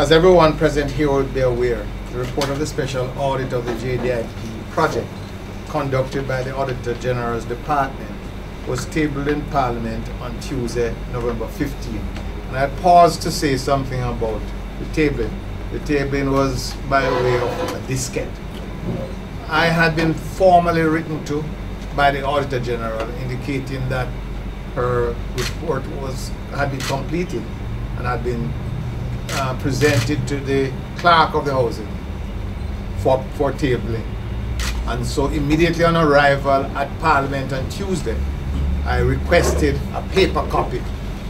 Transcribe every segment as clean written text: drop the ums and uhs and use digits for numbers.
As everyone present here would be aware, the report of the special audit of the JDIP project conducted by the Auditor General's Department was tabled in Parliament on Tuesday, November 15. And I paused to say something about the tabling. The tabling was by way of a diskette. I had been formally written to by the Auditor General indicating that her report had been completed and had been presented to the clerk of the housing for tabling. And so immediately on arrival at Parliament on Tuesday, I requested a paper copy,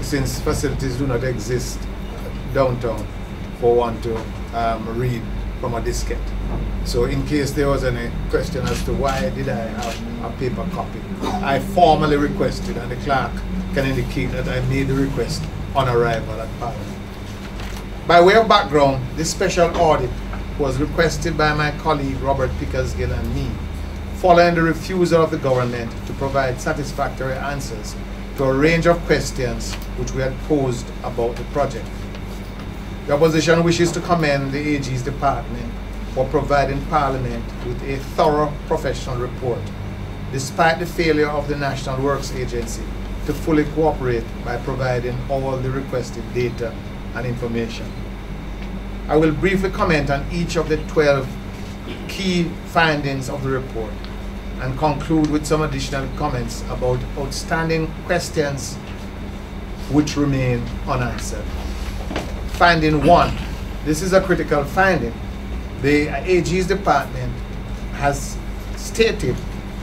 since facilities do not exist downtown for one to read from a diskette. So in case there was any question as to why did I have a paper copy, I formally requested, and the clerk can indicate that I made the request on arrival at Parliament. By way of background, this special audit was requested by my colleague Robert Pickersgill and me, following the refusal of the government to provide satisfactory answers to a range of questions which we had posed about the project. The opposition wishes to commend the AG's department for providing Parliament with a thorough professional report, despite the failure of the National Works Agency to fully cooperate by providing all the requested data and information. I will briefly comment on each of the 12 key findings of the report and conclude with some additional comments about outstanding questions which remain unanswered. Finding 1. This is a critical finding. The AG's department has stated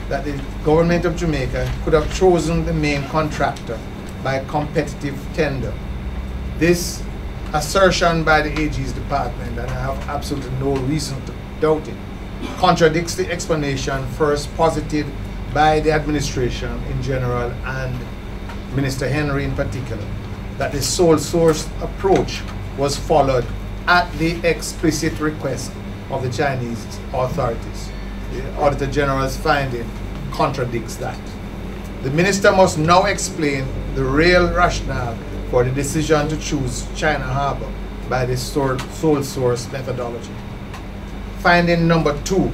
that the government of Jamaica could have chosen the main contractor by competitive tender. This assertion by the AG's department, and I have absolutely no reason to doubt it, contradicts the explanation first posited by the administration in general and Minister Henry in particular, that the sole source approach was followed at the explicit request of the Chinese authorities. The Auditor General's finding contradicts that. The minister must now explain the real rationale for the decision to choose China Harbour by the sole source methodology. Finding number 2.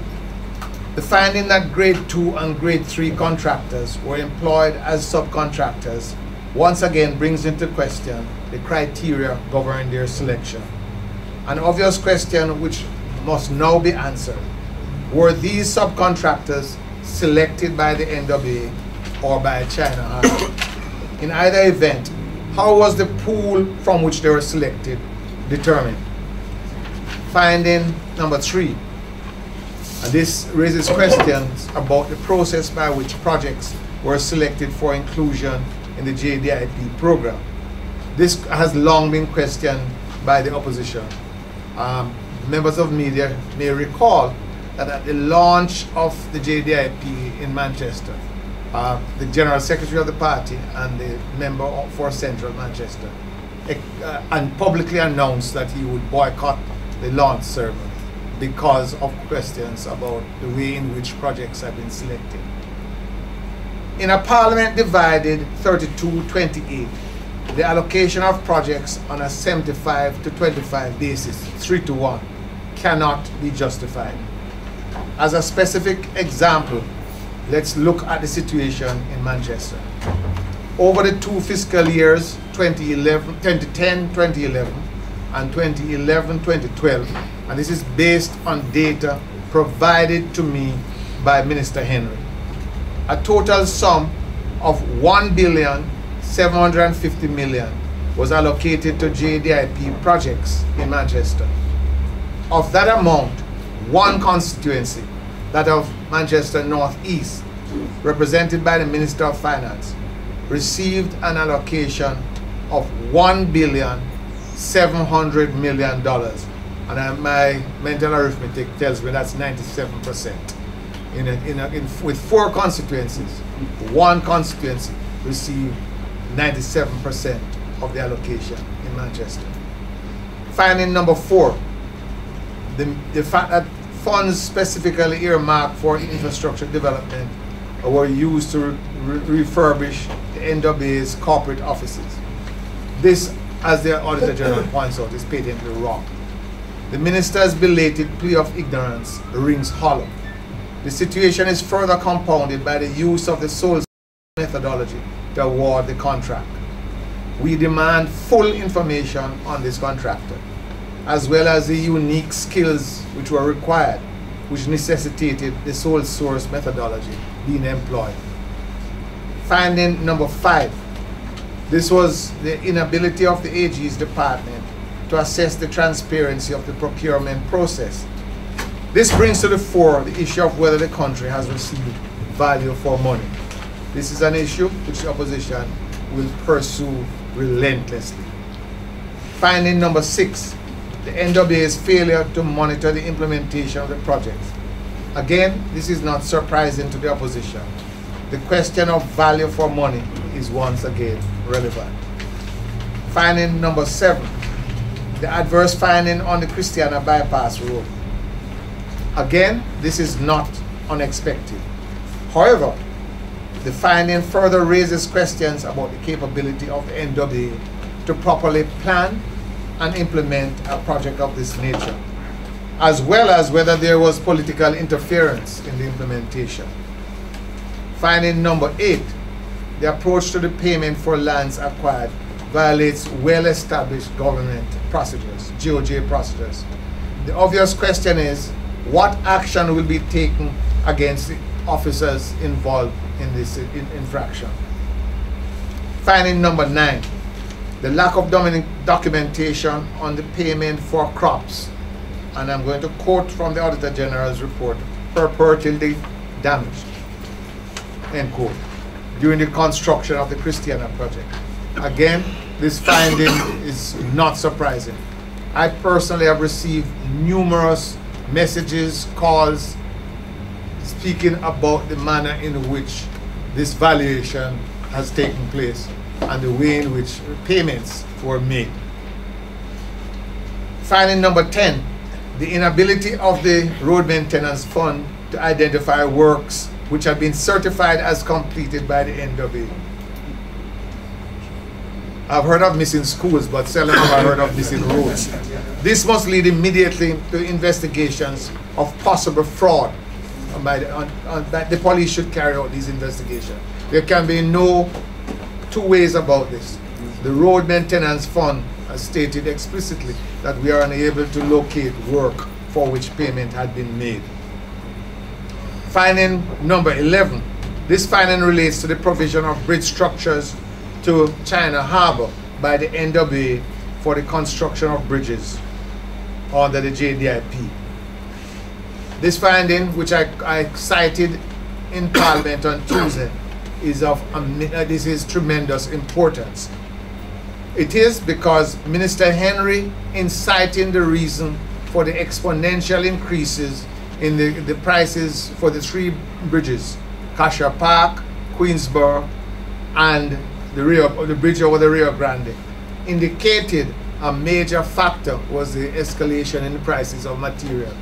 The finding that grade 2 and grade 3 contractors were employed as subcontractors once again brings into question the criteria governing their selection. An obvious question which must now be answered: were these subcontractors selected by the NWA or by China Harbour? In either event, how was the pool from which they were selected determined? Finding number 3, and this raises questions about the process by which projects were selected for inclusion in the JDIP program. This has long been questioned by the opposition. Members of media may recall that at the launch of the JDIP in Manchester, the General Secretary of the party and the member for Central Manchester and publicly announced that he would boycott the launch ceremony because of questions about the way in which projects have been selected. In a Parliament divided 32-28, the allocation of projects on a 75-25 basis, 3-1, cannot be justified. As a specific example, let's look at the situation in Manchester. Over the 2 fiscal years, 2010-2011 and 2011-2012, and this is based on data provided to me by Minister Henry, a total sum of $1,750,000,000 was allocated to JDIP projects in Manchester. Of that amount, one constituency, that of Manchester North East, represented by the Minister of Finance, received an allocation of $1,700,000,000, and my mental arithmetic tells me that's 97%. With 4 constituencies, one constituency received 97% of the allocation in Manchester. Finding number 4, the fact that funds specifically earmarked for infrastructure development were used to refurbish the NWA's corporate offices. This, as the Auditor General points out, is patently wrong. the minister's belated plea of ignorance rings hollow. The situation is further compounded by the use of the sole methodology to award the contract. We demand full information on this contractor, as well as the unique skills which were required, which necessitated the sole source methodology being employed. Finding number 5. This was the inability of the AG's department to assess the transparency of the procurement process. This brings to the fore the issue of whether the country has received value for money. This is an issue which the opposition will pursue relentlessly. Finding number 6, the NWA's failure to monitor the implementation of the project. Again, this is not surprising to the opposition. The question of value for money is once again relevant. Finding number 7, the adverse finding on the Christiana bypass road. Again, this is not unexpected. However, the finding further raises questions about the capability of the NWA to properly plan and implement a project of this nature, as well as whether there was political interference in the implementation. Finding number 8, the approach to the payment for lands acquired violates well-established government procedures, GOJ procedures. The obvious question is, what action will be taken against the officers involved in this infraction? Finding number 9, the lack of documentation on the payment for crops, and I'm going to quote from the Auditor General's report, purportedly damaged, end quote, during the construction of the Christiana project. Again, this finding is not surprising. I personally have received numerous messages, calls, speaking about the manner in which this valuation has taken place and the way in which payments were made. Finding number 10, the inability of the Road Maintenance Fund to identify works which have been certified as completed by the NWA. I've heard of missing schools, but seldom have I heard of missing roads. This must lead immediately to investigations of possible fraud. The police should carry out these investigations. There can be no two ways about this. The Road Maintenance Fund has stated explicitly that we are unable to locate work for which payment had been made. Finding number 11. This finding relates to the provision of bridge structures to China Harbor by the NWA for the construction of bridges under the JDIP. This finding, which I cited in Parliament on Tuesday, is of this is tremendous importance. It is because Minister Henry, in citing the reason for the exponential increases in the prices for the 3 bridges, Kasha Park, Queensborough, and the bridge over the Rio Grande, indicated a major factor was the escalation in the prices of material.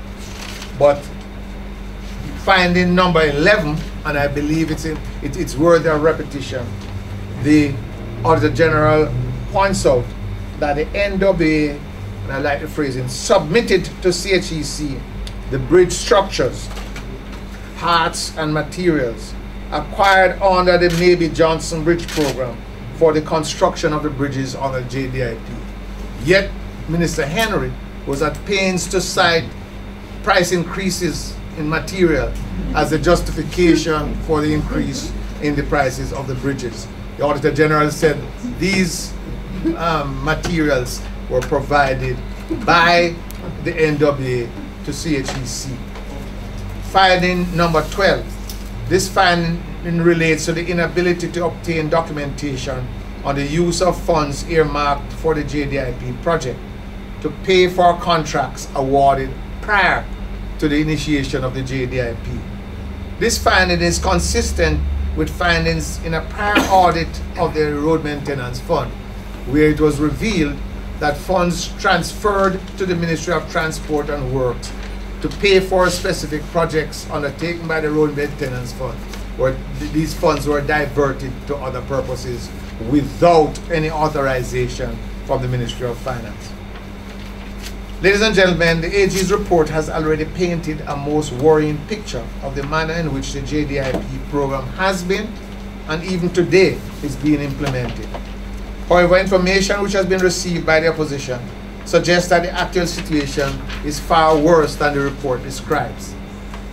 But finding number 11, and I believe it's worthy of repetition, the Auditor General points out that the NWA, and I like the phrasing, submitted to CHEC the bridge structures, parts and materials acquired under the Maybe Johnson Bridge program for the construction of the bridges on the JDIP. Yet Minister Henry was at pains to cite price increases in material as a justification for the increase in the prices of the bridges. The Auditor General said these materials were provided by the NWA to CHEC. Finding number 12. This finding relates to the inability to obtain documentation on the use of funds earmarked for the JDIP project to pay for contracts awarded prior to the initiation of the JDIP. This finding is consistent with findings in a prior audit of the Road Maintenance Fund, where it was revealed that funds transferred to the Ministry of Transport and Works to pay for specific projects undertaken by the Road Maintenance Fund, where these funds were diverted to other purposes without any authorization from the Ministry of Finance. Ladies and gentlemen, the AG's report has already painted a most worrying picture of the manner in which the JDIP program has been and even today is being implemented. However, information which has been received by the opposition suggests that the actual situation is far worse than the report describes.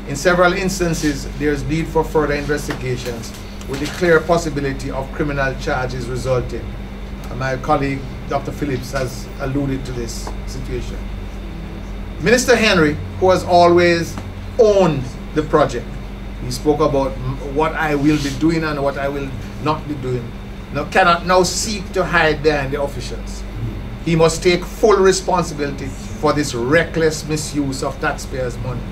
In several instances, there is need for further investigations with the clear possibility of criminal charges resulting. My colleague, Dr. Phillips, has alluded to this situation. Minister Henry, who has always owned the project, he spoke about what I will be doing and what I will not be doing, cannot now seek to hide behind the officials. He must take full responsibility for this reckless misuse of taxpayers' money.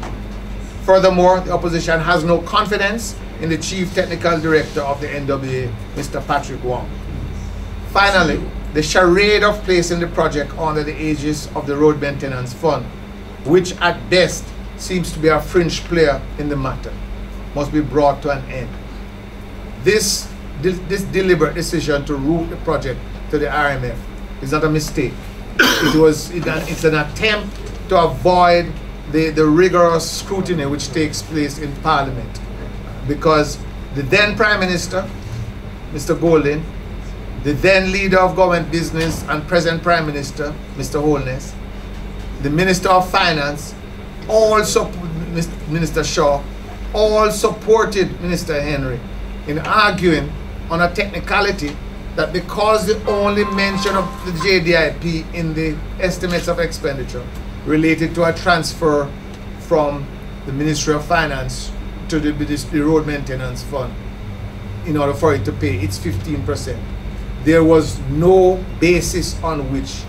Furthermore, the opposition has no confidence in the Chief Technical Director of the NWA, Mr. Patrick Wong. Finally, the charade of placing the project under the aegis of the Road Maintenance Fund, which at best seems to be a fringe player in the matter, must be brought to an end. This deliberate decision to route the project to the RMF is not a mistake. It's an attempt to avoid the rigorous scrutiny which takes place in Parliament, because the then Prime Minister, Mr. Golding, the then Leader of Government Business and present Prime Minister, Mr. Holness, the Minister of Finance, Minister Shaw, all supported Minister Henry in arguing on a technicality that because the only mention of the JDIP in the estimates of expenditure related to a transfer from the Ministry of Finance to the Road Maintenance Fund in order for it to pay its 15%. There was no basis on which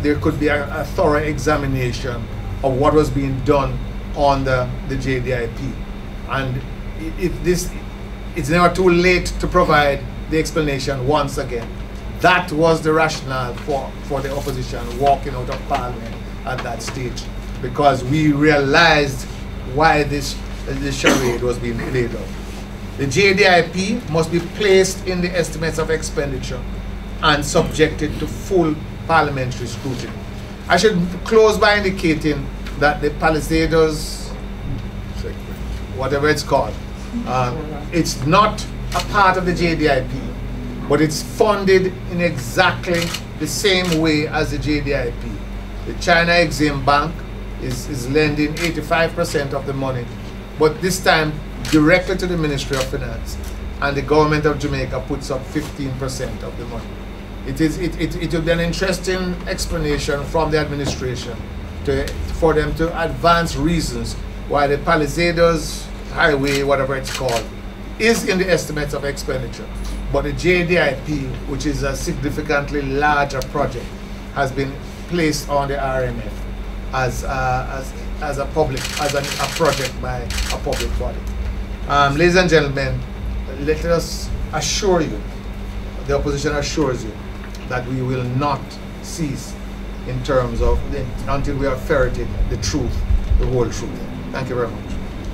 there could be a thorough examination of what was being done on the JDIP. And it's never too late to provide the explanation once again. That was the rationale for the opposition walking out of Parliament at that stage, because we realized why this charade was being played out. The JDIP must be placed in the estimates of expenditure and subjected to full parliamentary scrutiny. I should close by indicating that the Palisados, whatever it's called, it's not a part of the JDIP, but it's funded in exactly the same way as the JDIP. The China Exim Bank is lending 85% of the money, but this time directly to the Ministry of Finance, and the government of Jamaica puts up 15% of the money. It will be an interesting explanation from the administration for them to advance reasons why the Palisados Highway, whatever it's called, is in the estimates of expenditure, but the JDIP, which is a significantly larger project, has been placed on the RMF as a project by a public body. Ladies and gentlemen, let us assure you, the opposition assures you, that we will not cease in terms of until we have ferreted the truth, the whole truth. Thank you very much.